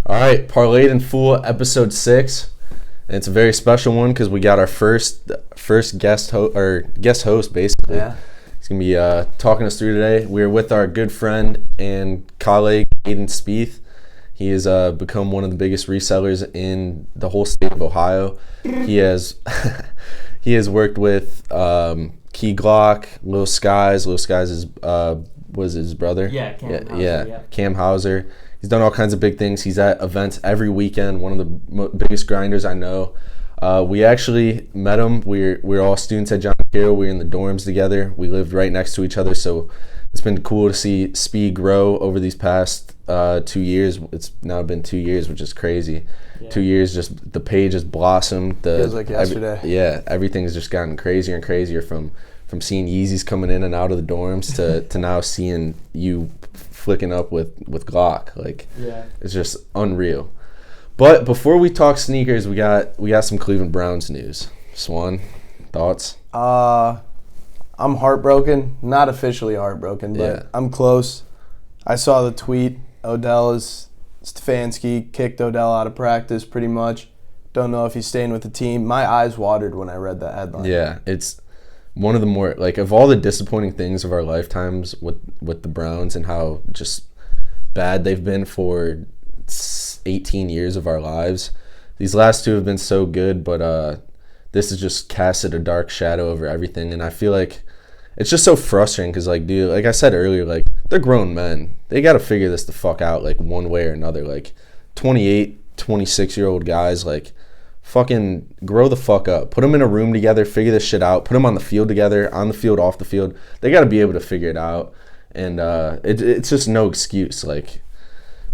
All right, Parlayed in Full, episode 6. And it's a very special one because we got our first guest host, basically. Yeah. He's going to be talking us through today. We're with our good friend and colleague, HAYDEN SPEETH. He has become one of the biggest resellers in the whole state of Ohio. He has worked with Key Glock, Lil Skies. Lil Skies was his brother. Yeah, Cam Hauser. Cam Hauser. He's done all kinds of big things. He's at events every weekend. One of the biggest grinders I know. We actually met him. We're all students at John Carroll. We're in the dorms together. We lived right next to each other, so it's been cool to see Speed grow over these past 2 years. It's now been 2 years, which is crazy. Yeah. 2 years, just the page has blossomed. Feels like yesterday. Everything's just gotten crazier and crazier from seeing Yeezys coming in and out of the dorms to now seeing you flicking up with Glock. It's just unreal. But before we talk sneakers, we got some Cleveland Browns news. Swan, thoughts? I'm heartbroken. Not officially heartbroken, but I'm close. I saw the tweet. Stefanski kicked Odell out of practice pretty much. Don't know if he's staying with the team. My eyes watered when I read that headline. Yeah, it's one of the more, of all the disappointing things of our lifetimes with the Browns and how just bad they've been for 18 years of our lives. These last two have been so good, but this has just casted a dark shadow over everything, and I feel like it's just so frustrating because, dude, like I said earlier, they're grown men. They got to figure this the fuck out, one way or another. 28, 26-year-old guys, fucking grow the fuck up. Put them in a room together, figure this shit out. Put them on the field together, on the field, off the field. They got to be able to figure it out, and it's just no excuse.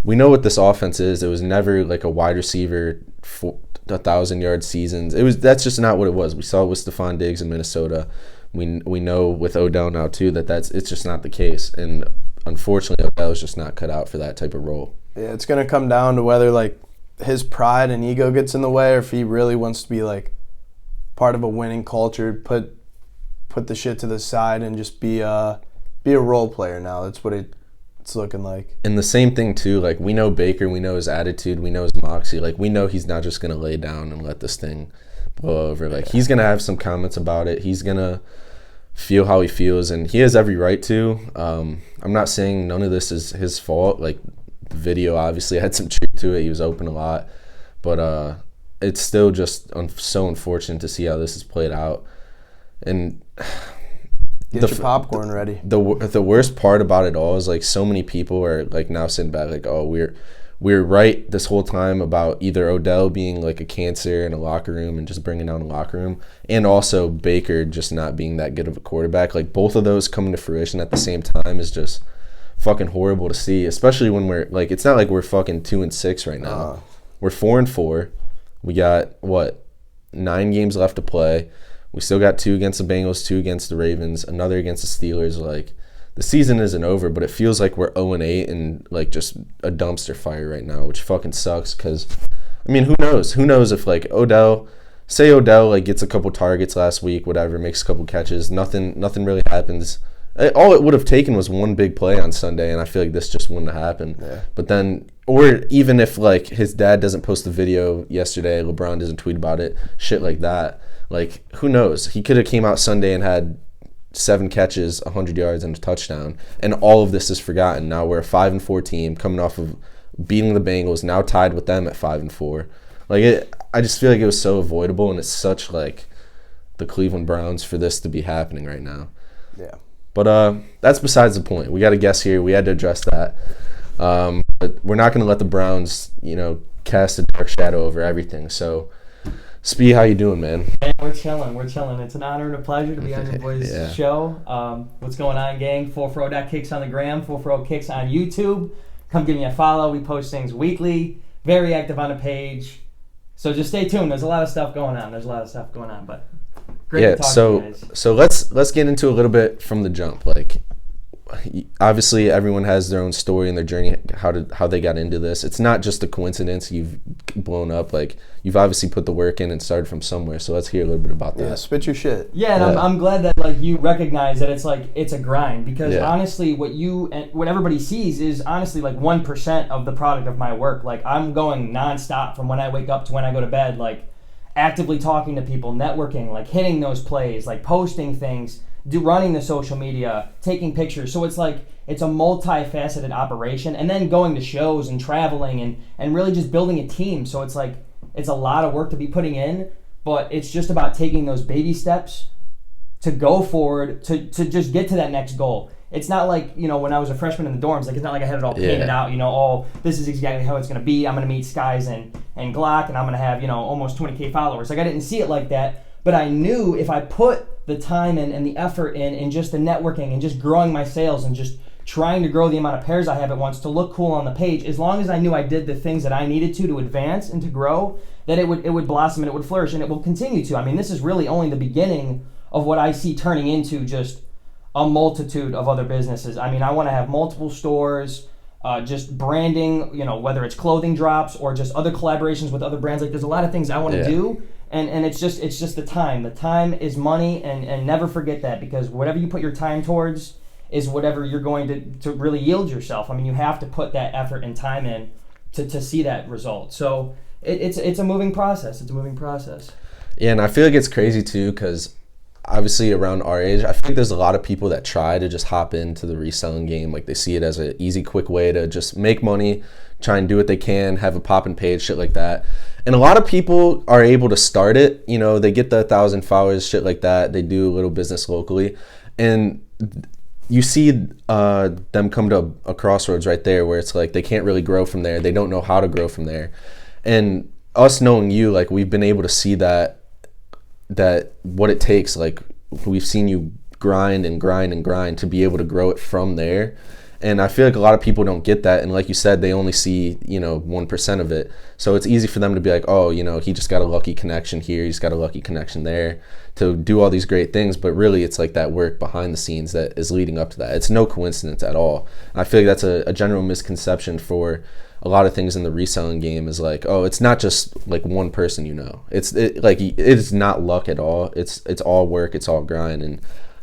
We know what this offense is. It was never a wide receiver for 1,000-yard seasons. That's just not what it was. We saw it with Stephon Diggs in Minnesota. We know with Odell now too it's just not the case. And unfortunately, Odell's just not cut out for that type of role. Yeah, it's gonna come down to whether his pride and ego gets in the way, or if he really wants to be part of a winning culture, put the shit to the side and just be a role player now. That's what it's looking like. And the same thing too, we know Baker, we know his attitude, we know his moxie. We know he's not just gonna lay down and let this thing blow over. He's gonna have some comments about it. He's gonna feel how he feels, and he has every right to. I'm not saying none of this is his fault. The video obviously had some truth to it. He was open a lot, but it's still just so unfortunate to see how this has played out. And Get your popcorn ready. The worst part about it all is so many people are now sitting back oh, we're right this whole time about either Odell being a cancer in a locker room and just bringing down a locker room, and also Baker just not being that good of a quarterback. Both of those coming to fruition at the same time is just fucking horrible to see, especially when we're it's not we're fucking 2-6 right now. We're 4-4. We got 9 games left to play. We still got 2 against the Bengals, 2 against the Ravens, another against the Steelers. The season isn't over, but it feels like we're 0-8 and just a dumpster fire right now, which fucking sucks. Because who knows? Who knows if Odell gets a couple targets last week, whatever, makes a couple catches, nothing really happens. All it would have taken was one big play on Sunday, and I feel like this just wouldn't have happened. Yeah. But then, or even if his dad doesn't post the video yesterday, LeBron doesn't tweet about it, shit like that. Who knows? He could have came out Sunday and had 7 catches, 100 yards, and a touchdown, and all of this is forgotten. Now we're a 5-4 team coming off of beating the Bengals, now tied with them at 5-4. I just feel like it was so avoidable, and it's such the Cleveland Browns for this to be happening right now. Yeah. But that's besides the point. We got a guest here. We had to address that. But we're not going to let the Browns, cast a dark shadow over everything. So, Spee, how you doing, man? Man, we're chilling. It's an honor and a pleasure to be on your boys' show. What's going on, gang? 440.Kicks on the gram, 440.Kicks on YouTube. Come give me a follow. We post things weekly. Very active on the page. So just stay tuned. There's a lot of stuff going on. But great to talk to you guys. So let's get into a little bit from the jump. obviously everyone has their own story and their journey, how they got into this. It's not just a coincidence you've blown up. Like, you've obviously put the work in and started from somewhere. So let's hear a little bit about that. Yeah, spit your shit. Yeah, and I'm glad that like you recognize that it's like it's a grind, because honestly what everybody sees is honestly like 1% of the product of my work. Like, I'm going nonstop from when I wake up to when I go to bed, like actively talking to people, networking, like hitting those plays, like posting things, running the social media, taking pictures. So it's like it's a multifaceted operation, and then going to shows and traveling and really just building a team. So it's like it's a lot of work to be putting in, but it's just about taking those baby steps to go forward to just get to that next goal. It's not like, you know, when I was a freshman in the dorms, like it's not like I had it all painted out, you know, oh, this is exactly how it's going to be. I'm going to meet Skies and Glock, and I'm going to have, you know, almost 20K followers. Like, I didn't see it like that, but I knew if I put the time in and the effort in and just the networking and just growing my sales and just trying to grow the amount of pairs I have at once to look cool on the page, as long as I knew I did the things that I needed to advance and to grow, that it would blossom and it would flourish, and it will continue to. I mean, this is really only the beginning of what I see turning into just a multitude of other businesses. I mean, I want to have multiple stores, just branding, you know, whether it's clothing drops or just other collaborations with other brands. Like, there's a lot of things I want to do, and it's just the time. The time is money, and never forget that, because whatever you put your time towards is whatever you're going to really yield yourself. I mean, you have to put that effort and time in to see that result. So it's a moving process. It's a moving process. Yeah, and I feel like it's crazy too, because obviously around our age, I think there's a lot of people that try to just hop into the reselling game. Like, they see it as an easy, quick way to just make money, try and do what they can, have a poppin' page, shit like that. And a lot of people are able to start it. You know, they get the 1,000 followers, shit like that. They do a little business locally. And you see them come to a crossroads right there where it's like they can't really grow from there. They don't know how to grow from there. And us knowing you, like, we've been able to see that what it takes. Like, we've seen you grind and grind and grind to be able to grow it from there. And I feel like a lot of people don't get that. And like you said, they only see, you know, 1% of it. So it's easy for them to be like, oh, you know, he just got a lucky connection here, he's got a lucky connection there, to do all these great things. But really, it's like that work behind the scenes that is leading up to that. It's no coincidence at all. I feel like that's a general misconception for a lot of things in the reselling game, is like, oh, it's not just like one person, you know. It is not luck at all. It's all work, it's all grind. And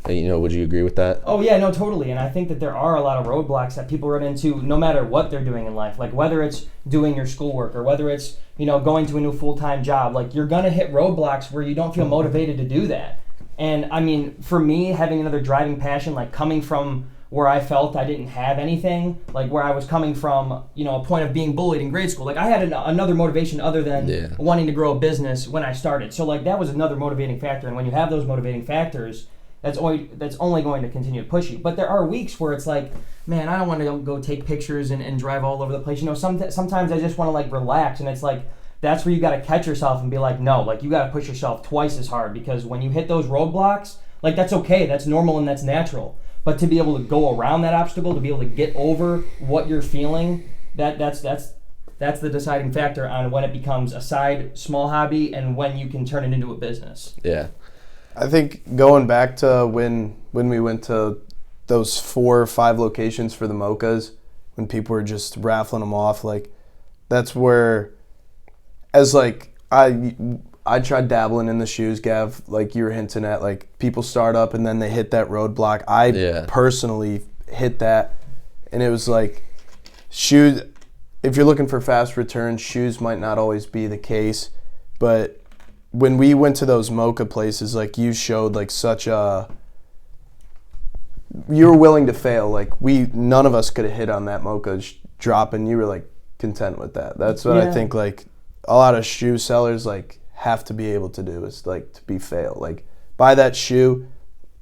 you know, would you agree with that? Oh yeah, no, totally. And I think that there are a lot of roadblocks that people run into no matter what they're doing in life. Like, whether it's doing your schoolwork or whether it's, you know, going to a new full-time job, like, you're gonna hit roadblocks where you don't feel motivated to do that. And I mean, for me, having another driving passion, like coming from where I felt I didn't have anything, like where I was coming from, you know, a point of being bullied in grade school. Like, I had another motivation other than wanting to grow a business when I started. So like, that was another motivating factor. And when you have those motivating factors, that's only going to continue to push you. But there are weeks where it's like, man, I don't want to go take pictures and drive all over the place. You know, sometimes I just want to like relax, and it's like, that's where you got to catch yourself and be like, no, like, you got to push yourself twice as hard, because when you hit those roadblocks, like, that's okay, that's normal and that's natural. But to be able to go around that obstacle, to be able to get over what you're feeling, that's the deciding factor on when it becomes a side small hobby and when you can turn it into a business. Yeah. I think going back to when we went to those 4 or 5 locations for the mochas, when people were just raffling them off, like, that's where, as like, I tried dabbling in the shoes, Gav, like you were hinting at, like, people start up and then they hit that roadblock. I personally hit that, and it was like, shoes, if you're looking for fast returns, shoes might not always be the case, but when we went to those mocha places, like, you showed like such a, you were willing to fail. Like, none of us could have hit on that mocha drop, and you were like content with that. That's what I think, like, a lot of shoe sellers like have to be able to do, is like to be fail. Like, buy that shoe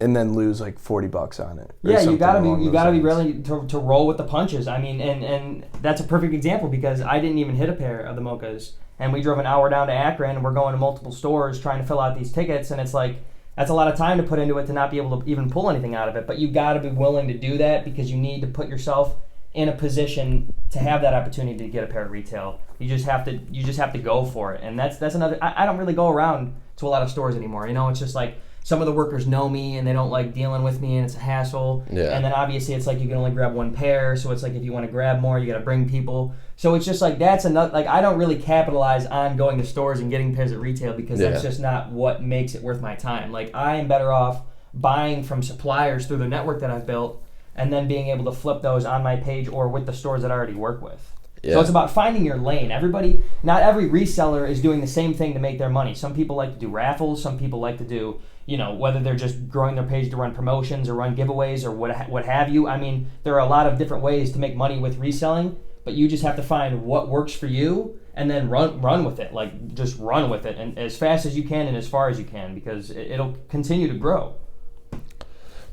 and then lose like $40 on it. Yeah, you gotta be ready to roll with the punches. I mean, and that's a perfect example, because I didn't even hit a pair of the mochas. And we drove an hour down to Akron, and we're going to multiple stores trying to fill out these tickets, and it's like, that's a lot of time to put into it to not be able to even pull anything out of it. But you got to be willing to do that, because you need to put yourself in a position to have that opportunity to get a pair of retail. You just have to go for it. And that's another, I don't really go around to a lot of stores anymore. You know, it's just like, some of the workers know me and they don't like dealing with me and it's a hassle. Yeah. And then obviously it's like you can only grab one pair, so it's like if you want to grab more, you got to bring people. So it's just like that's another, like I don't really capitalize on going to stores and getting pairs at retail because that's just not what makes it worth my time. Like I am better off buying from suppliers through the network that I've built and then being able to flip those on my page or with the stores that I already work with. Yeah. So it's about finding your lane. Not every reseller is doing the same thing to make their money. Some people like to do raffles. Some people like to do, whether they're just growing their page to run promotions or run giveaways or what have you. I mean, there are a lot of different ways to make money with reselling, but you just have to find what works for you and then run with it. Like, just run with it and as fast as you can and as far as you can because it'll continue to grow.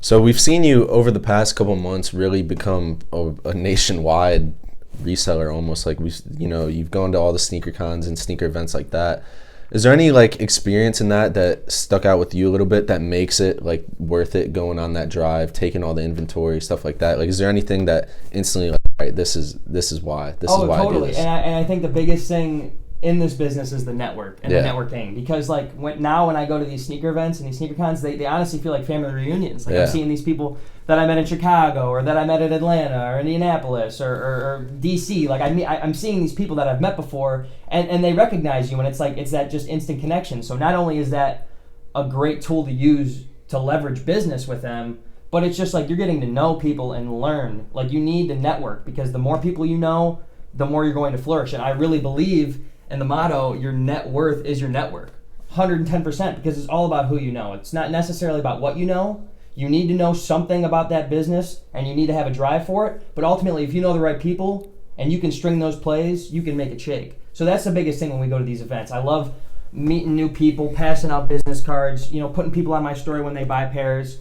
So we've seen you over the past couple months really become a nationwide reseller almost. Like you've gone to all the sneaker cons and sneaker events like that. Is there any like experience in that stuck out with you a little bit that makes it like worth it going on that drive, taking all the inventory, stuff like that? Like, is there anything that instantly like, all right, this is why is why totally. I do this? And I think the biggest thing in this business is the network and the networking because like when I go to these sneaker events and these sneaker cons, they honestly feel like family reunions. Like I'm seeing these people that I met in Chicago or that I met in Atlanta or Indianapolis or DC. Like I'm seeing these people that I've met before and they recognize you and it's like it's that just instant connection. So not only is that a great tool to use to leverage business with them, but it's just like you're getting to know people and learn. Like you need to network because the more people you know, the more you're going to flourish. And I really believe in the motto, your net worth is your network. 110% because it's all about who you know. It's not necessarily about what you know. You need to know something about that business and you need to have a drive for it. But ultimately, if you know the right people and you can string those plays, you can make it shake. So that's the biggest thing when we go to these events. I love meeting new people, passing out business cards, putting people on my story when they buy pairs.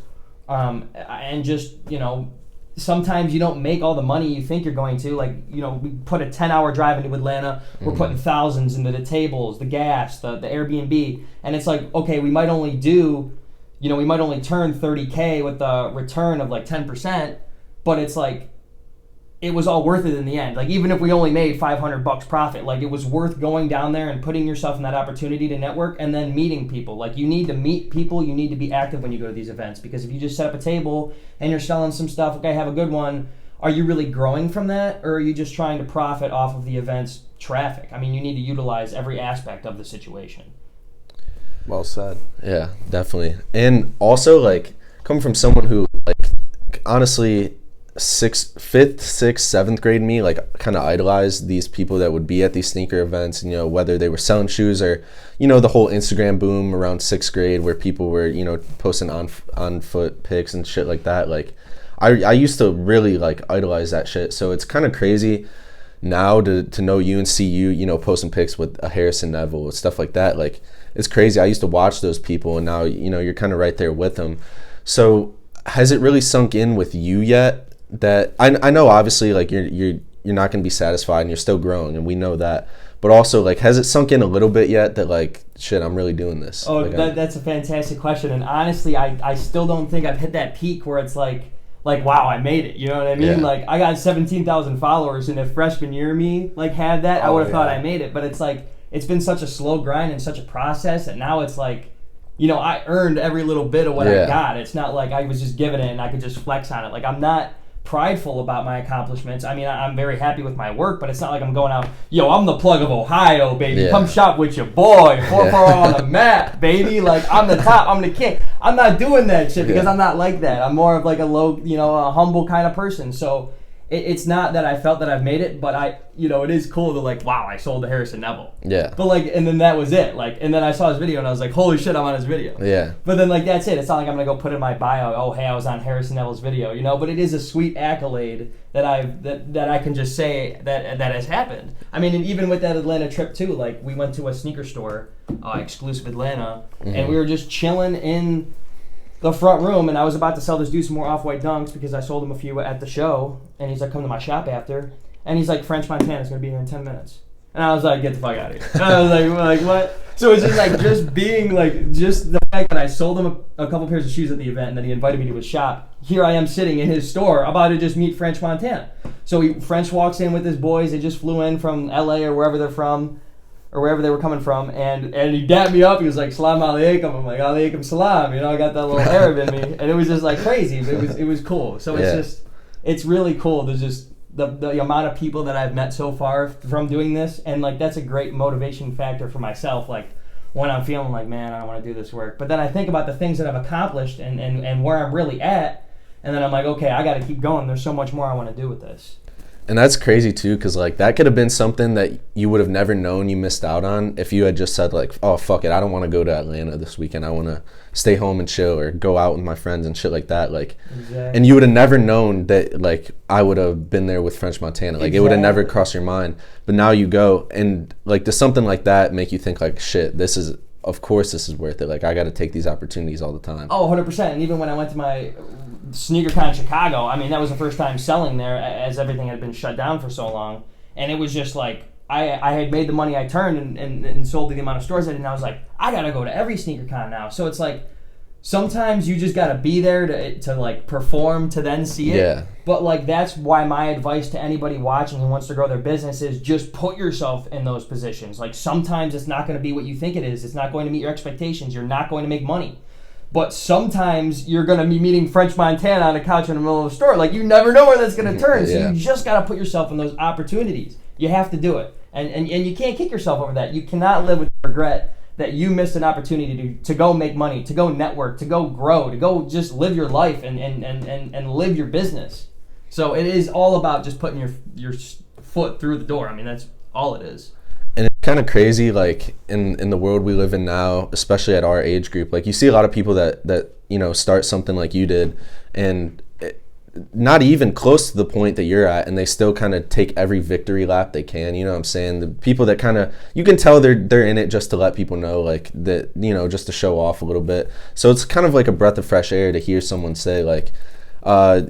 And just, sometimes you don't make all the money you think you're going to. Like, we put a 10-hour drive into Atlanta. We're putting thousands into the tables, the gas, the Airbnb. And it's like, okay, we might only turn $30K with a return of like 10%, but it's like, it was all worth it in the end. Like, even if we only made $500 profit, like, it was worth going down there and putting yourself in that opportunity to network and then meeting people. Like, you need to meet people. You need to be active when you go to these events because if you just set up a table and you're selling some stuff, okay, have a good one, are you really growing from that or are you just trying to profit off of the event's traffic? I mean, you need to utilize every aspect of the situation. Well said. Yeah, definitely. And also, like, coming from someone who, like, honestly, 5th, 6th, 7th grade me, like, kind of idolized these people that would be at these sneaker events, whether they were selling shoes or, the whole Instagram boom around 6th grade where people were, posting on foot pics and shit like that. Like, I used to really, like, idolize that shit. So it's kind of crazy now to know you and see you, posting pics with a Harrison Neville and stuff like that. Like, it's crazy. I used to watch those people and now, you're kind of right there with them. So has it really sunk in with you yet? That I know obviously like you're not going to be satisfied and you're still growing and we know that, but also like has it sunk in a little bit yet that like shit I'm really doing this? Oh, like, that's a fantastic question and honestly I still don't think I've hit that peak where it's like wow I made it, you know what I mean? Yeah. Like I got 17,000 followers and if freshman year me like had that I would have thought I made it, but it's like it's been such a slow grind and such a process that now it's like I earned every little bit of what I got. It's not like I was just given it and I could just flex on it. Like I'm not prideful about my accomplishments. I mean, I'm very happy with my work, but it's not like I'm going out, I'm the plug of Ohio, baby. Yeah. Come shop with your boy. 440 on the map, baby. Like, I'm the top. I'm the king. I'm not doing that shit because I'm not like that. I'm more of like a low, a humble kind of person. So it's not that I felt that I've made it, but it is cool to like, wow, I sold to Harrison Neville. Yeah. But like, and then that was it. Like, and then I saw his video and I was like, holy shit, I'm on his video. Yeah. But then like, that's it. It's not like I'm gonna go put in my bio, oh hey, I was on Harrison Neville's video, But it is a sweet accolade that I can just say that has happened. I mean, and even with that Atlanta trip too, like we went to a sneaker store, exclusive Atlanta, and we were just chilling in the front room, and I was about to sell this dude some more Off-White Dunks because I sold him a few at the show, and he's like, come to my shop after, and he's like, French Montana's going to be here in 10 minutes. And I was like, get the fuck out of here. And I was like, what? So it's just like, just being like, just the fact that I sold him a couple pairs of shoes at the event, and then he invited me to his shop. Here I am sitting in his store, about to just meet French Montana. So French walks in with his boys, they just flew in from LA or wherever they're from. or wherever they were coming from, and he dapped me up. He was like, "Salam alaikum." I'm like, "Alaikum salam." You know, I got that little Arab in me, and it was just like crazy. But it was cool. So it's really cool. There's just the amount of people that I've met so far from doing this, and like that's a great motivation factor for myself. Like when I'm feeling like, man, I don't want to do this work, but then I think about the things that I've accomplished and where I'm really at, and then I'm like, okay, I got to keep going. There's so much more I want to do with this. And that's crazy too, because like that could have been something that you would have never known you missed out on if you had just said like, oh fuck it, I don't want to go to Atlanta this weekend, I want to stay home and chill or go out with my friends and shit like that. Like, exactly. And you would have never known that like I would have been there with French Montana. Like, exactly. It would have never crossed your mind. But now you go, and like does something like that make you think like, shit, of course this is worth it. Like I got to take these opportunities all the time. Oh, 100%. And even when I went to my SneakerCon Chicago, I mean, that was the first time selling there as everything had been shut down for so long. And it was just like, I had made the money I turned and sold to the amount of stores I did, and I was like, I got to go to every SneakerCon now. So it's like, sometimes you just got to be there to like perform to then see it. Yeah. But like that's why my advice to anybody watching who wants to grow their business is just put yourself in those positions. Like sometimes it's not going to be what you think it is. It's not going to meet your expectations. You're not going to make money. But sometimes you're going to be meeting French Montana on a couch in the middle of a store. Like you never know where that's going to turn. So you just got to put yourself in those opportunities. You have to do it. And you can't kick yourself over that. You cannot live with regret that you missed an opportunity to go make money, to go network, to go grow, to go just live your life and live your business. So it is all about just putting your foot through the door. I mean, that's all it is. And it's kind of crazy, like in the world we live in now, especially at our age group. Like you see a lot of people that you know start something like you did, and not even close to the point that you're at, and they still kind of take every victory lap they can. You know what I'm saying? The people that kind of, you can tell they're in it just to let people know, like that, you know, just to show off a little bit. So it's kind of like a breath of fresh air to hear someone say like,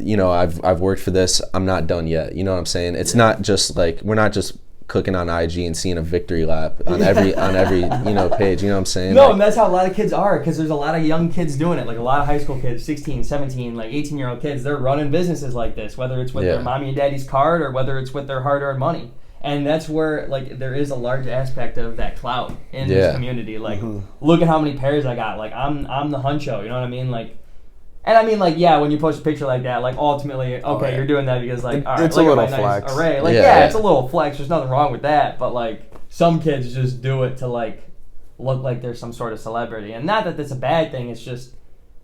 you know, I've worked for this, I'm not done yet. You know what I'm saying? It's not just like, we're not just clicking on IG and seeing a victory lap on every you know page. You know what I'm saying? No, like, and that's how a lot of kids are, because there's a lot of young kids doing it. Like a lot of high school kids, 16, 17, like 18-year-old kids, they're running businesses like this, whether it's with their mommy and daddy's card or whether it's with their hard-earned money. And that's where like there is a large aspect of that clout in this community. Like, look at how many pairs I got. Like I'm the huncho. You know what I mean? Like. And I mean, like, yeah, when you post a picture like that, like, ultimately, okay, you're doing that because, like, all right, it's look a little at my flex. nice array. Like, yeah, it's a little flex. There's nothing wrong with that. But, like, some kids just do it to, like, look like they're some sort of celebrity. And not that that's a bad thing. It's just,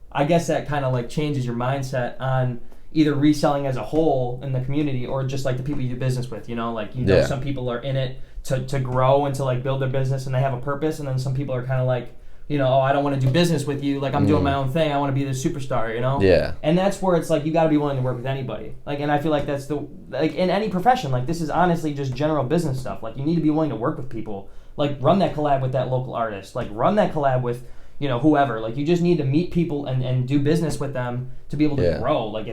I guess that kind of, like, changes your mindset on either reselling as a whole in the community or just, like, the people you do business with, you know? Like, you know, some people are in it to grow and to, like, build their business and they have a purpose. And then some people are kind of like, you know, oh, I don't want to do business with you. Like, I'm doing my own thing. I want to be the superstar, you know? Yeah. And that's where it's like, you got to be willing to work with anybody. Like, and I feel like that's like, in any profession, like, this is honestly just general business stuff. Like, you need to be willing to work with people. Like, run that collab with that local artist. Like, run that collab with, you know, whoever. Like, you just need to meet people and do business with them to be able to grow. Like,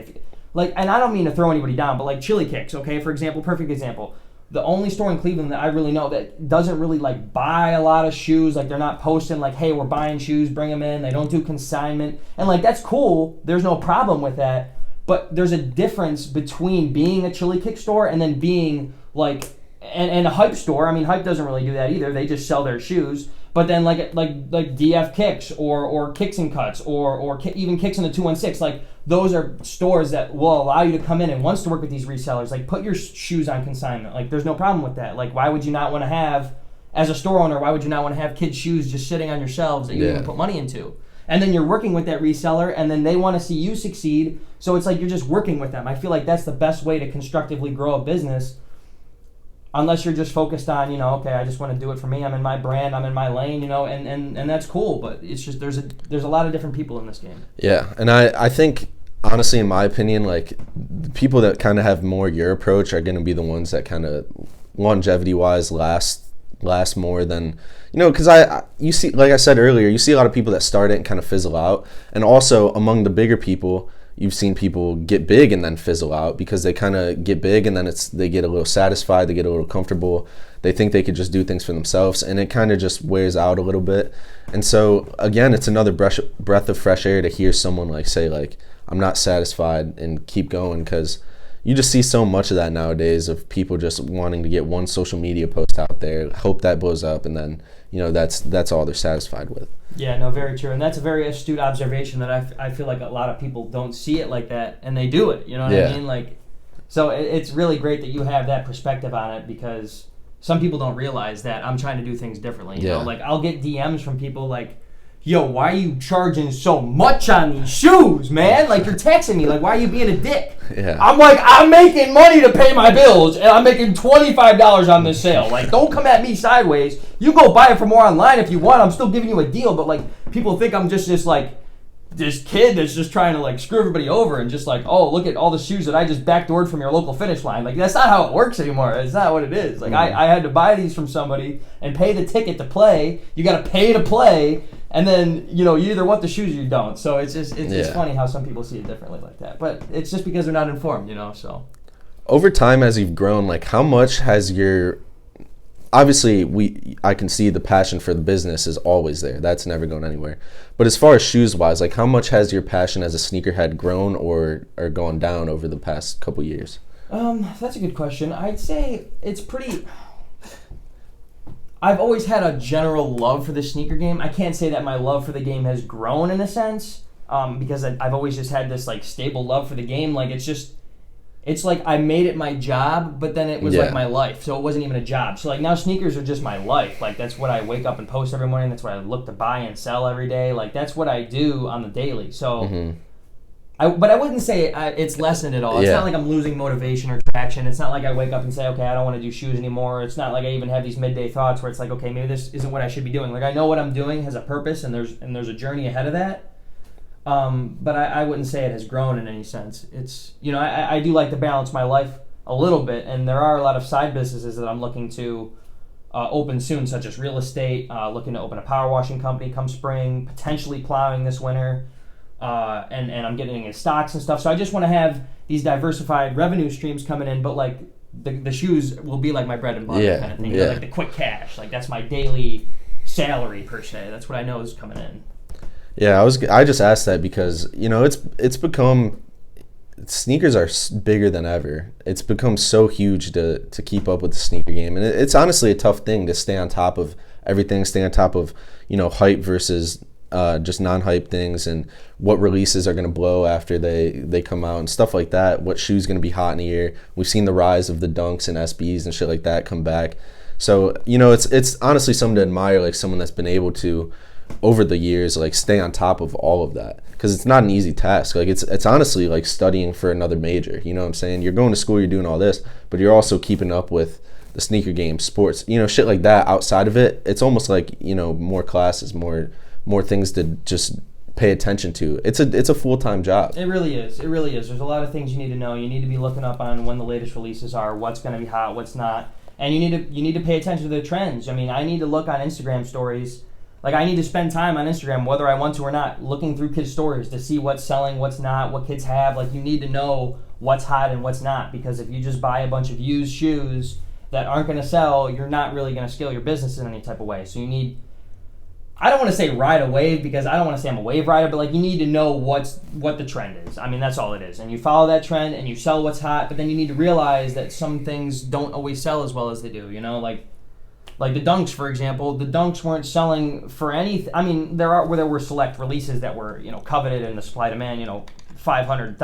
and I don't mean to throw anybody down, but like Chili Kicks, okay, for example, perfect example. The only store in Cleveland that I really know that doesn't really like buy a lot of shoes, like they're not posting like, hey, we're buying shoes, bring them in. They don't do consignment. And like, that's cool. There's no problem with that. But there's a difference between being a Chili Kick store and then being like, and a Hype store. I mean, Hype doesn't really do that either. They just sell their shoes. But then like DF Kicks or Kicks and Cuts or even Kicks in the 216, like those are stores that will allow you to come in and wants to work with these resellers. Like, put your shoes on consignment. Like, there's no problem with that. Like, why would you not want to have, as a store owner, why would you not want to have kids' shoes just sitting on your shelves that you didn't put money into? And then you're working with that reseller, and then they want to see you succeed. So it's like you're just working with them. I feel like that's the best way to constructively grow a business. Unless you're just focused on, you know, okay, I just want to do it for me. I'm in my brand. I'm in my lane, you know, and that's cool. But it's just there's a lot of different people in this game. Yeah, and I think, honestly, in my opinion, like, the people that kind of have more your approach are going to be the ones that kind of, longevity-wise, last more than, you know, because you see, like I said earlier, you see a lot of people that start it and kind of fizzle out. And also, among the bigger people, you've seen people get big and then fizzle out because they kind of get big and then they get a little satisfied, they get a little comfortable, they think they could just do things for themselves, and it kind of just wears out a little bit. And so, again, it's another breath of fresh air to hear someone like say, like, I'm not satisfied, and keep going, because you just see so much of that nowadays of people just wanting to get one social media post out there, hope that blows up, and then, you know, that's all they're satisfied with. Yeah, no, very true. And that's a very astute observation that I feel like a lot of people don't see it like that, and they do it. You know what I mean? Like, so it's really great that you have that perspective on it, because some people don't realize that I'm trying to do things differently. You know, like I'll get DMs from people like, yo, why are you charging so much on these shoes, man? Like, you're texting me. Like, why are you being a dick? Yeah. I'm like, I'm making money to pay my bills, and I'm making $25 on this sale. Like, don't come at me sideways. You go buy it for more online if you want. I'm still giving you a deal. But, like, people think I'm just this kid that's just trying to, like, screw everybody over and just like, oh, look at all the shoes that I just backdoored from your local Finish Line. Like, that's not how it works anymore. It's not what it is. Like, I had to buy these from somebody and pay the ticket to play. You got to pay to play. And then, you know, you either want the shoes or you don't. So it's funny how some people see it differently like that. But it's just because they're not informed, you know, so. Over time, as you've grown, like, how much has your, obviously I can see the passion for the business is always there. That's never going anywhere. But as far as shoes wise, like, how much has your passion as a sneakerhead grown or gone down over the past couple years? That's a good question. I'd say it's pretty, I've always had a general love for the sneaker game. I can't say that my love for the game has grown in a sense, because I've always just had this, like, stable love for the game. Like, it's like I made it my job, but then it was like my life, so it wasn't even a job. So, like, now sneakers are just my life. Like, that's what I wake up and post every morning. That's what I look to buy and sell every day. Like, that's what I do on the daily. So, but I wouldn't say it's lessened at all. It's not like I'm losing motivation or traction. It's not like I wake up and say, okay, I don't want to do shoes anymore. It's not like I even have these midday thoughts where it's like, okay, maybe this isn't what I should be doing. Like, I know what I'm doing has a purpose, and there's a journey ahead of that. But I wouldn't say it has grown in any sense. It's, you know, I do like to balance my life a little bit, and there are a lot of side businesses that I'm looking to open soon, such as real estate, looking to open a power washing company come spring, potentially plowing this winter. And I'm getting into stocks and stuff. So I just want to have these diversified revenue streams coming in, but, like, the shoes will be like my bread and butter kind of thing. Like the quick cash. Like, that's my daily salary per se. That's what I know is coming in. Yeah, I just asked that because, you know, it's become, sneakers are bigger than ever. It's become so huge to keep up with the sneaker game, and it's honestly a tough thing to stay on top of everything, stay on top of, you know, hype versus just non-hype things, and what releases are going to blow after they come out and stuff like that. What shoe's going to be hot in a year? We've seen the rise of the Dunks and SBs and shit like that come back. So, you know, it's honestly something to admire, like someone that's been able to, over the years, like, stay on top of all of that, because it's not an easy task. Like, it's honestly like studying for another major. You know what I'm saying? You're going to school, you're doing all this, but you're also keeping up with the sneaker game, sports, you know, shit like that. Outside of it, it's almost like, you know, more classes, more things to just pay attention to. It's a full-time job. It really is. It really is. There's a lot of things you need to know. You need to be looking up on when the latest releases are, what's going to be hot, what's not, and you need to pay attention to the trends. I mean, I need to look on Instagram stories. Like, I need to spend time on Instagram, whether I want to or not, looking through kids' stories to see what's selling, what's not, what kids have. Like, you need to know what's hot and what's not, because if you just buy a bunch of used shoes that aren't going to sell, you're not really going to scale your business in any type of way. So you need, I don't want to say ride a wave, because I don't want to say I'm a wave rider, but, like, you need to know what the trend is. I mean, that's all it is. And you follow that trend and you sell what's hot, but then you need to realize that some things don't always sell as well as they do, you know? Like the Dunks, for example, the Dunks weren't selling for anything. I mean, there were select releases that were, you know, coveted in the supply demand, you know, $500,000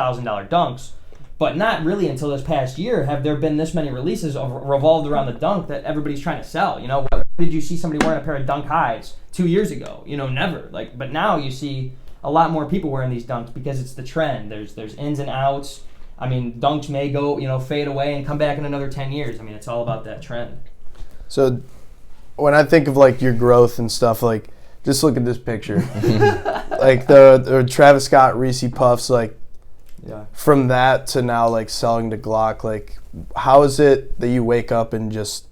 Dunks, but not really until this past year have there been this many releases revolved around the Dunk that everybody's trying to sell. You know, when did you see somebody wearing a pair of Dunk highs 2 years ago? You know, never. Like, but now you see a lot more people wearing these Dunks because it's the trend. There's ins and outs. I mean, Dunks may go, you know, fade away and come back in another 10 years. I mean, it's all about that trend. So when I think of, like, your growth and stuff, like, just look at this picture. Like the Travis Scott Reese Puffs, like, from that to now, like, selling to Glock, like, how is it that you wake up and just,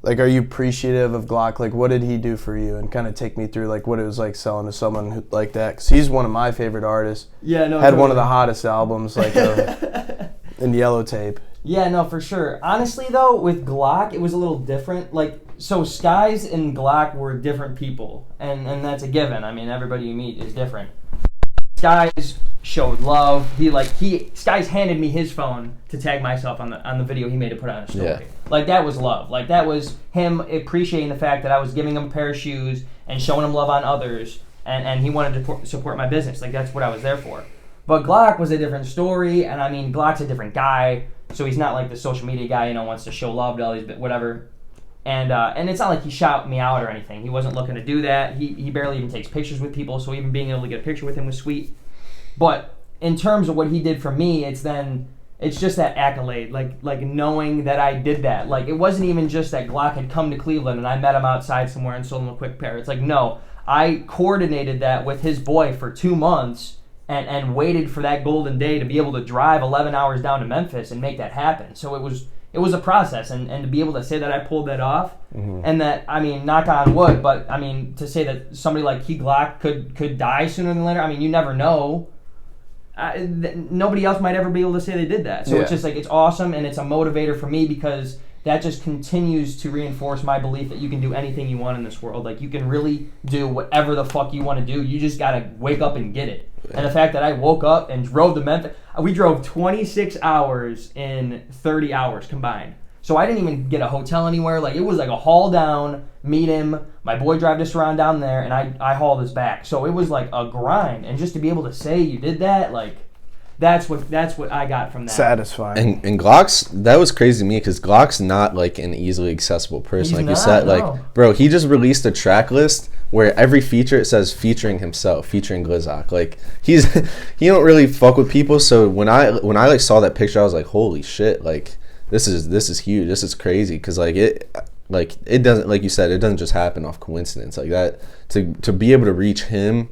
like, are you appreciative of Glock? Like, what did he do for you? And kind of take me through, like, what it was like selling to someone like that, because he's one of my favorite artists. Yeah, no, had totally. One of the hottest albums, like, in Yellow Tape. Yeah, no, for sure. Honestly, though, with Glock, it was a little different. Like, so Skies and Glock were different people, and that's a given. I mean, everybody you meet is different. Skies showed love. Skies handed me his phone to tag myself on the video he made to put on a story. Yeah. Like, that was love. Like, that was him appreciating the fact that I was giving him a pair of shoes and showing him love on others, and he wanted to support my business. Like, that's what I was there for. But Glock was a different story, and I mean, Glock's a different guy, so he's not like the social media guy, wants to show love to all these, whatever. And it's not like he shout me out or anything. He wasn't looking to do that. He barely even takes pictures with people, so even being able to get a picture with him was sweet. But in terms of what he did for me, it's just that accolade, like knowing that I did that. Like, it wasn't even just that Glock had come to Cleveland and I met him outside somewhere and sold him a quick pair. It's like, no, I coordinated that with his boy for 2 months and waited for that golden day to be able to drive 11 hours down to Memphis and make that happen. So it was a process, and to be able to say that I pulled that off, and that, I mean, knock on wood, but I mean, to say that somebody like Key Glock could die sooner than later, I mean, you never know. Nobody else might ever be able to say they did that. So it's just like, it's awesome, and it's a motivator for me, because that just continues to reinforce my belief that you can do anything you want in this world. Like, you can really do whatever the fuck you want to do. You just gotta wake up and get it. And the fact that I woke up and drove to Memphis, we drove 26 hours in 30 hours combined. So I didn't even get a hotel anywhere. Like, it was like a haul down, meet him, my boy drive us around down there, and I hauled us back. So it was like a grind. And just to be able to say you did that, like, that's what I got from that. Satisfying. And Glock's, that was crazy to me, because Glock's not like an easily accessible person. He's like you said, no. like, bro, he just released a track list where every feature it says featuring himself, featuring Glizak. Like, he don't really fuck with people. So when I like saw that picture, I was like, holy shit, like, this is huge. This is crazy, because it doesn't, like you said, it doesn't just happen off coincidence. Like, that to be able to reach him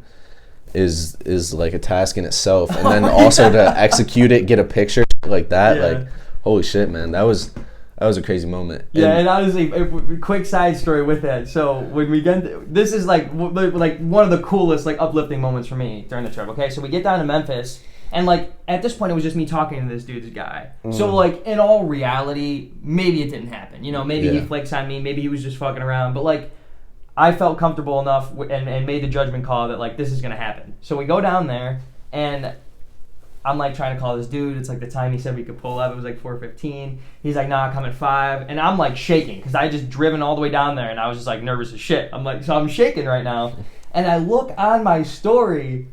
is like a task in itself, and then also to execute it, get a picture like that, like, holy shit, man, that was a crazy moment. And honestly, quick side story with that. So when we get, this is like one of the coolest, like, uplifting moments for me during the trip. Okay, so we get down to Memphis, and like, at this point, it was just me talking to this dude's guy. So like, in all reality, maybe it didn't happen. Maybe he flakes on me. Maybe he was just fucking around. But like, I felt comfortable enough and made the judgment call that, like, this is going to happen. So we go down there, and I'm, like, trying to call this dude. It's, like, the time he said we could pull up. It was, like, 4:15. He's like, nah, come at 5. And I'm, like, shaking, because I had just driven all the way down there, and I was just, like, nervous as shit. I'm, like, so I'm shaking right now. And I look on my story,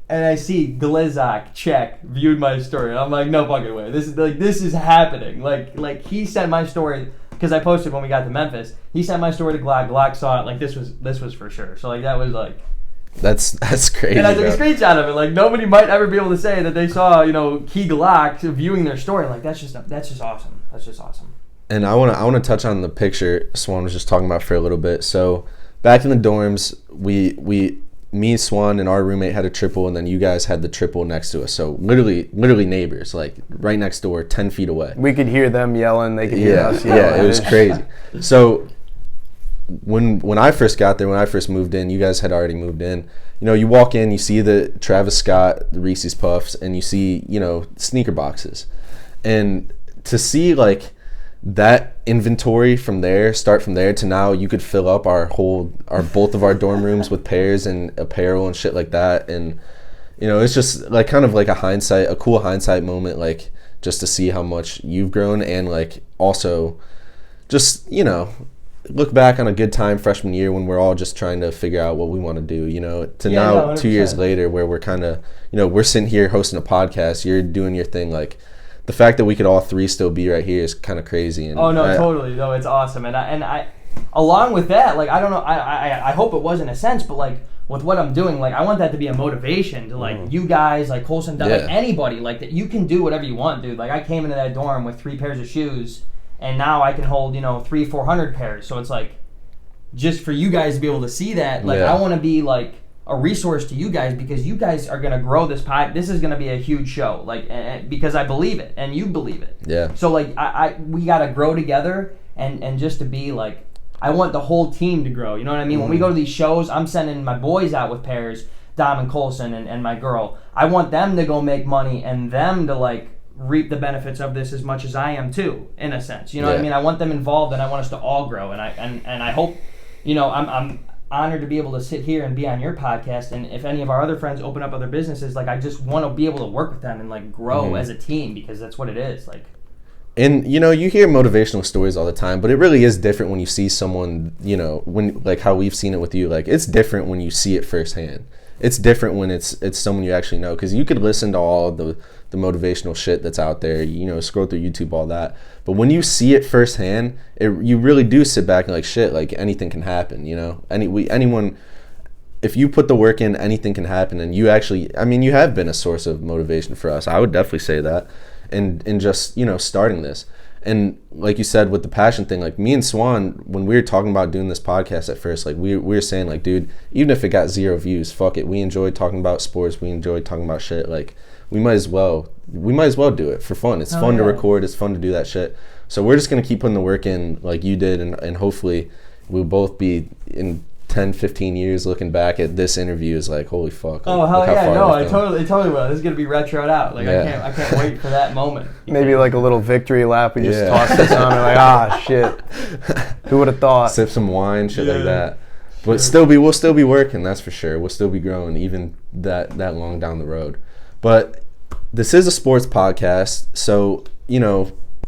and I see Glizak, check, viewed my story. And I'm like, no fucking way. This is happening. Like, he sent my story, because I posted when we got to Memphis. He sent my story to Glock. Glock saw it. Like, this was for sure. So, like, that was, like... That's crazy, and I took a screenshot of it. Like, nobody might ever be able to say that they saw, Key Glock viewing their story. Like, that's just awesome. That's just awesome. And I want to touch on the picture Swan was just talking about for a little bit. So, back in the dorms, me, Swan, and our roommate had a triple, and then you guys had the triple next to us. So literally neighbors, like right next door, 10 feet away. We could hear them yelling. They could hear us yelling. Yeah, it was crazy. So when I first got there, when I first moved in, you guys had already moved in. You walk in, you see the Travis Scott, the Reese's Puffs, and you see, sneaker boxes. And to see, like, that inventory start from there to now, you could fill up both of our dorm rooms with pairs and apparel and shit like that. And it's just like kind of like a cool hindsight moment, like, just to see how much you've grown, and like also just look back on a good time freshman year when we're all just trying to figure out what we want to do, now 2 years later, where we're kind of we're sitting here hosting a podcast, you're doing your thing. Like, the fact that we could all three still be right here is kind of crazy. And totally. No, it's awesome. And I along with that, like, I don't know, I hope it was in a sense, but like, with what I'm doing, like, I want that to be a motivation to, like, you guys, like, Colson, like, anybody, like, that you can do whatever you want, dude. Like, I came into that dorm with 3 pairs of shoes, and now I can hold, 300-400 pairs. So it's like, just for you guys to be able to see that, like, I want to be, like, a resource to you guys, because you guys are going to grow this pod. This is going to be a huge show, like, because I believe it, and you believe it. Yeah. So, like, we got to grow together, and just to be, like, I want the whole team to grow. You know what I mean? When we go to these shows, I'm sending my boys out with pairs, Dom and Colson and my girl. I want them to go make money, and them to, like, reap the benefits of this as much as I am too, in a sense. You know what I mean? I want them involved, and I want us to all grow, and I hope, honored to be able to sit here and be on your podcast. And if any of our other friends open up other businesses, like I just want to be able to work with them and like grow as a team, because that's what it is. Like, and you hear motivational stories all the time, but it really is different when you see someone, when like how we've seen it with you. Like, it's different when you see it firsthand. It's different when it's someone you actually know, because you could listen to all the motivational shit that's out there, scroll through YouTube, all that. But when you see it firsthand, you really do sit back and like, shit, like anything can happen, anyone, if you put the work in, anything can happen. And you actually, you have been a source of motivation for us. I would definitely say that. And just, starting this. And like you said, with the passion thing, like me and Swan, when we were talking about doing this podcast at first, like we were saying, like, dude, even if it got 0 views, fuck it. We enjoy talking about sports. We enjoy talking about shit. Like, we might as well do it for fun. It's fun to record. It's fun to do that shit. So we're just going to keep putting the work in like you did. And hopefully we'll both be in 10, 15 years looking back at this interview is like, holy fuck. Oh, hell yeah. No, I totally will. This is going to be retroed out. Like, I can't wait for that moment. Maybe like a little victory lap. We just toss this on and like, shit. Who would have thought? Sip some wine, shit like that. But we'll still be working, that's for sure. We'll still be growing even that long down the road. But this is a sports podcast, so,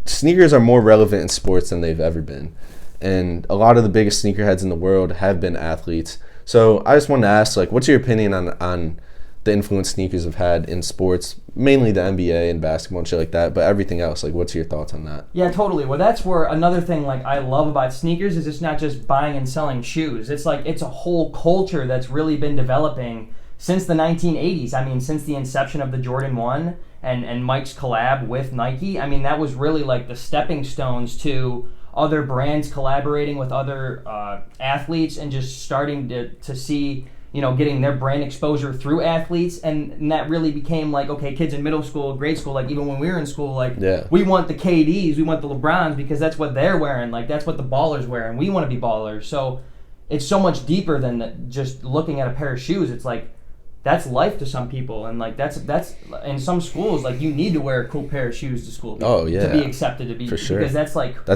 sneakers are more relevant in sports than they've ever been. And a lot of the biggest sneakerheads in the world have been athletes. So I just wanted to ask, like, what's your opinion on the influence sneakers have had in sports, mainly the NBA and basketball and shit like that, but everything else, like, what's your thoughts on that? Yeah, totally. Well, that's where another thing, like, I love about sneakers is it's not just buying and selling shoes. It's like, it's a whole culture that's really been developing since the 1980s. Since the inception of the Jordan 1 and Mike's collab with Nike. That was really like the stepping stones to other brands collaborating with other athletes and just starting to see, getting their brand exposure through athletes. And that really became like, okay, kids in middle school, grade school, like even when we were in school, like we want the KDs, we want the LeBrons because that's what they're wearing. Like that's what the ballers wear and we want to be ballers. So it's so much deeper than just looking at a pair of shoes. It's like, that's life to some people, and like that's in some schools, like you need to wear a cool pair of shoes to school to be accepted, to be, for sure, because that's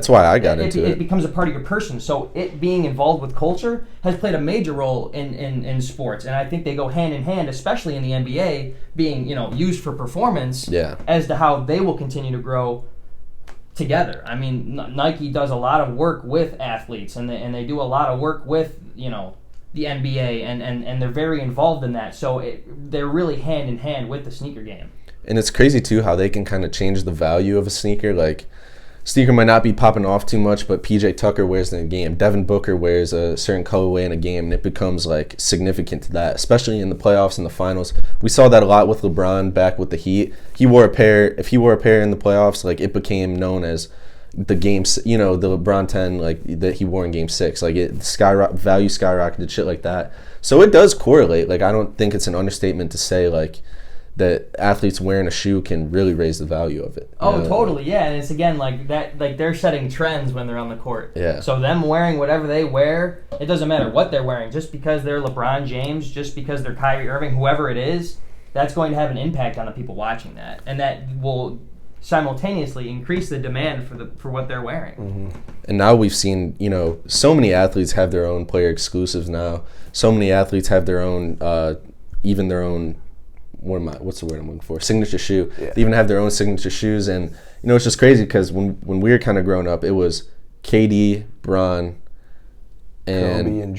why I got into it. It becomes a part of your person. So it being involved with culture has played a major role in sports, and I think they go hand in hand, especially in the NBA being used for performance, as to how they will continue to grow together. Nike does a lot of work with athletes, and they do a lot of work with the NBA, and they're very involved in that. So they're really hand in hand with the sneaker game. And it's crazy too how they can kind of change the value of a sneaker. Like, sneaker might not be popping off too much, but PJ Tucker wears it in a game. Devin Booker wears a certain colorway in a game, and it becomes like significant to that, especially in the playoffs and the finals. We saw that a lot with LeBron back with the Heat. If he wore a pair in the playoffs, like it became known as the games, the LeBron 10 like that he wore in Game 6, like value skyrocketed, shit like that. So it does correlate. Like, I don't think it's an understatement to say like that athletes wearing a shoe can really raise the value of it. Totally, yeah. And it's again like that, like they're setting trends when they're on the court. Yeah. So them wearing whatever they wear, it doesn't matter what they're wearing. Just because they're LeBron James, just because they're Kyrie Irving, whoever it is, that's going to have an impact on the people watching that, and that will simultaneously increase the demand for what they're wearing. Mm-hmm. And now we've seen, so many athletes have their own player exclusives now. So many athletes have their own, even their own, what's the word I'm looking for? Signature shoe. Yeah. They even have their own signature shoes. And, it's just crazy because when we were kind of growing up, it was KD, Bron, and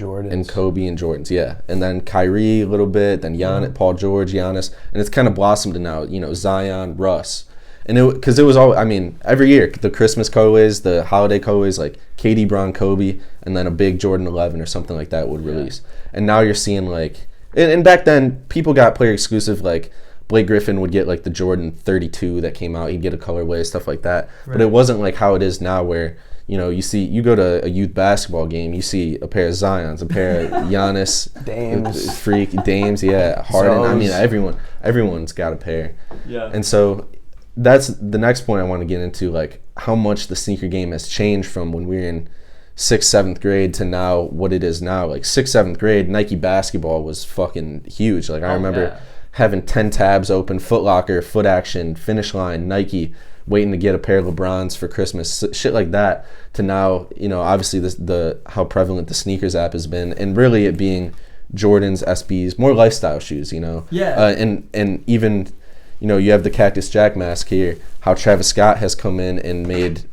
Kobe and Jordans, yeah. And then Kyrie a little bit, then Paul George, Giannis. And it's kind of blossomed to now, Zion, Russ. And because it was all, every year, the Christmas colorways, the holiday colorways, like KD, Bron, Kobe, and then a big Jordan 11 or something like that would release. And now you're seeing like, and back then, people got player exclusive, like Blake Griffin would get like the Jordan 32 that came out, he'd get a colorway, stuff like that. Right. But it wasn't like how it is now where, you go to a youth basketball game, you see a pair of Zions, a pair of Giannis, Dames, yeah, Harden. Everyone's got a pair. Yeah. And so that's the next point I want to get into, like how much the sneaker game has changed from when we were in 6th, 7th grade to now what it is now. Like 6th, 7th grade, Nike basketball was fucking huge. Like I remember having 10 tabs open, Foot Locker, Foot Action, Finish Line, Nike, waiting to get a pair of LeBrons for Christmas, shit like that, to now, obviously the how prevalent the sneakers app has been, and really it being Jordans, SBs, more lifestyle shoes, Yeah. And even, you have the Cactus Jack mask here, how Travis Scott has come in and made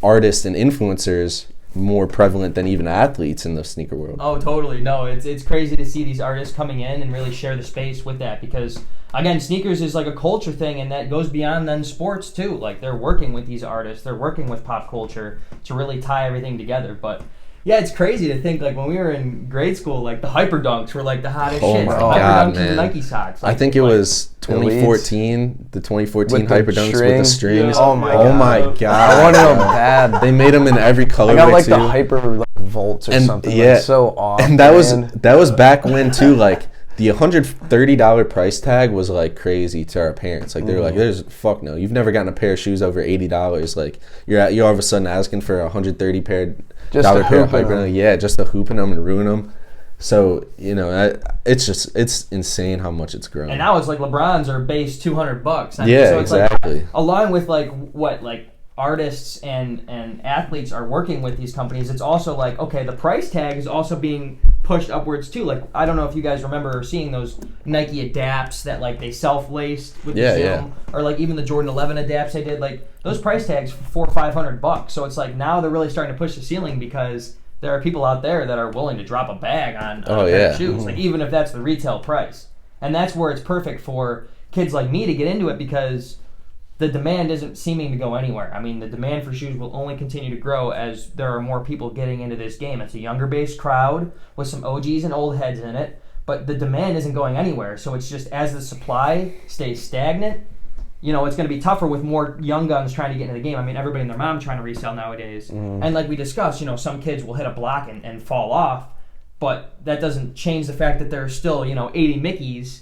artists and influencers more prevalent than even athletes in the sneaker world. Oh, totally. No, it's crazy to see these artists coming in and really share the space with that, because again, sneakers is like a culture thing, and that goes beyond then sports too. Like, they're working with these artists, they're working with pop culture to really tie everything together. But yeah, it's crazy to think, like, when we were in grade school, like, the Hyper Dunks were like the hottest shit. My The God, Hyper Dunks man. and the Nike socks. Like, I think it was 2014, the 2014 With the Hyper Dunks with string? the strings. Yeah. Oh my God. I wanted them bad. They made them in every color. I got like too. the Hyper Volts or something. Yeah, like, so off. and that was back when too. Like, the $130 price tag was like crazy to our parents. Like, they were like, "There's fuck no, you've never gotten a pair of shoes over $80. Like, you're all of a sudden asking for a $130 pair of Hyper. Yeah, just to hoop in them and ruin them." So it's insane how much it's grown. And now it's like LeBrons are base $200. So it's exactly. Like, along with like artists and athletes are working with these companies, it's also like, okay, the price tag is also being pushed upwards too. Like, I don't know if you guys remember seeing those Nike Adapts that like they self-laced with the Zoom, or like even the Jordan 11 Adapts they did. Like, those price tags for $400 or $500. So it's like now they're really starting to push the ceiling, because there are people out there that are willing to drop a bag on a pair of shoes, like, even if that's the retail price. And that's where it's perfect for kids like me to get into it, because the demand isn't seeming to go anywhere. I mean, the demand for shoes will only continue to grow as there are more people getting into this game. It's a younger based crowd with some OGs and old heads in it, but the demand isn't going anywhere. So it's just, as the supply stays stagnant, it's going to be tougher with more young guns trying to get into the game. I mean, everybody and their mom trying to resell nowadays. And like we discussed, some kids will hit a block and fall off, but that doesn't change the fact that there's still, 80 Mickeys.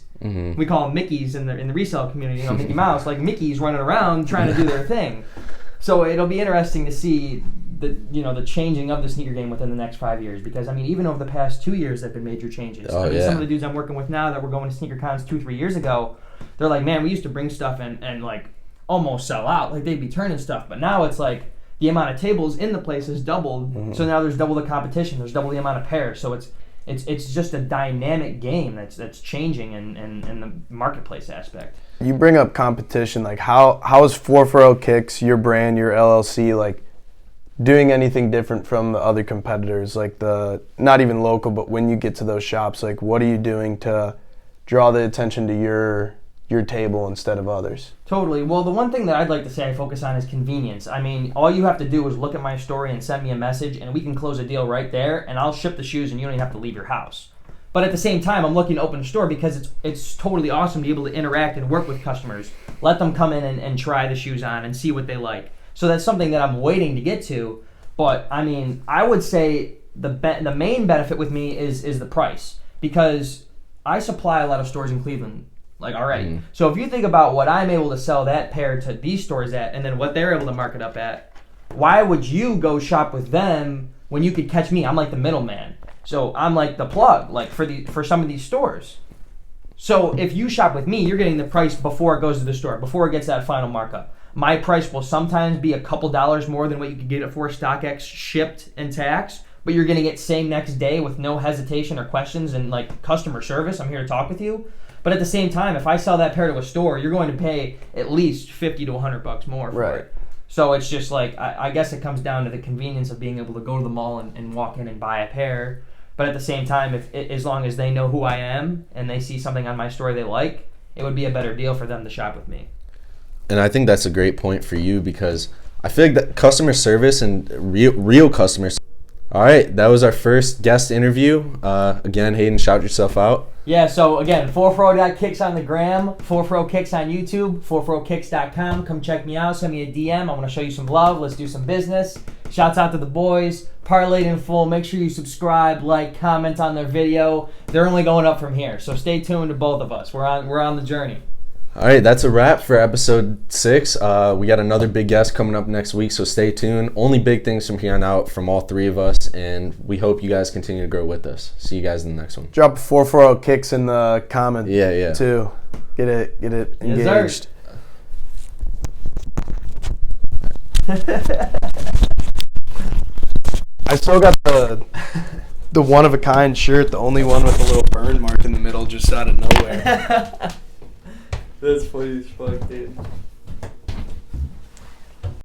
We call them Mickeys in the resale community, Mickey Mouse, like Mickeys running around trying to do their thing. So it'll be interesting to see the changing of the sneaker game within the next 5 years, because I mean, even over the past 2 years, there have been major changes. Some of the dudes I'm working with now that were going to sneaker cons 2-3 years ago, they're like, man, we used to bring stuff and like almost sell out, like they'd be turning stuff, but now it's like the amount of tables in the place has doubled. So now there's double the competition, there's double the amount of pairs. So it's just a dynamic game that's changing in the marketplace aspect. You bring up competition, like how is 440.Kicks, your brand, your LLC, like doing anything different from the other competitors, like the not even local, but when you get to those shops, like what are you doing to draw the attention to your table instead of others? Totally. Well, the one thing that I'd like to say I focus on is convenience. I mean, all you have to do is look at my story and send me a message, and we can close a deal right there, and I'll ship the shoes, and you don't even have to leave your house. But at the same time, I'm looking to open a store because it's totally awesome to be able to interact and work with customers. Let them come in and try the shoes on and see what they like. So that's something that I'm waiting to get to. But, I mean, I would say the main benefit with me is the price, because I supply a lot of stores in Cleveland, like, already. So if you think about what I'm able to sell that pair to these stores at, and then what they're able to mark it up at, why would you go shop with them when you could catch me? I'm like the middleman. So I'm like the plug, like for some of these stores. So if you shop with me, you're getting the price before it goes to the store, before it gets that final markup. My price will sometimes be a couple dollars more than what you could get it for StockX shipped and taxed, but you're getting it same next day with no hesitation or questions, and like customer service. I'm here to talk with you. But at the same time, if I sell that pair to a store, you're going to pay at least $50 to $100 more for it. So it's just like, I guess it comes down to the convenience of being able to go to the mall and walk in and buy a pair. But at the same time, as long as they know who I am and they see something on my store they like, it would be a better deal for them to shop with me. And I think that's a great point for you, because I feel like that customer service and real customers. All right, that was our first guest interview. Again, Hayden, shout yourself out. Yeah, so again, 440.Kicks on the gram, 440.Kicks on YouTube, 440.Kicks.com. Come check me out, send me a DM. I want to show you some love. Let's do some business. Shouts out to the boys. Parlayed in full. Make sure you subscribe, like, comment on their video. They're only going up from here, so stay tuned to both of us. We're on the journey. All right, that's a wrap for episode 6. We got another big guest coming up next week, so stay tuned. Only big things from here on out from all three of us, and we hope you guys continue to grow with us. See you guys in the next one. Drop 440.Kicks in the comment too. Get it engaged. Yes, sir. I still got the one of a kind shirt, the only one with a little burn mark in the middle, just out of nowhere. That's funny as fuck, dude.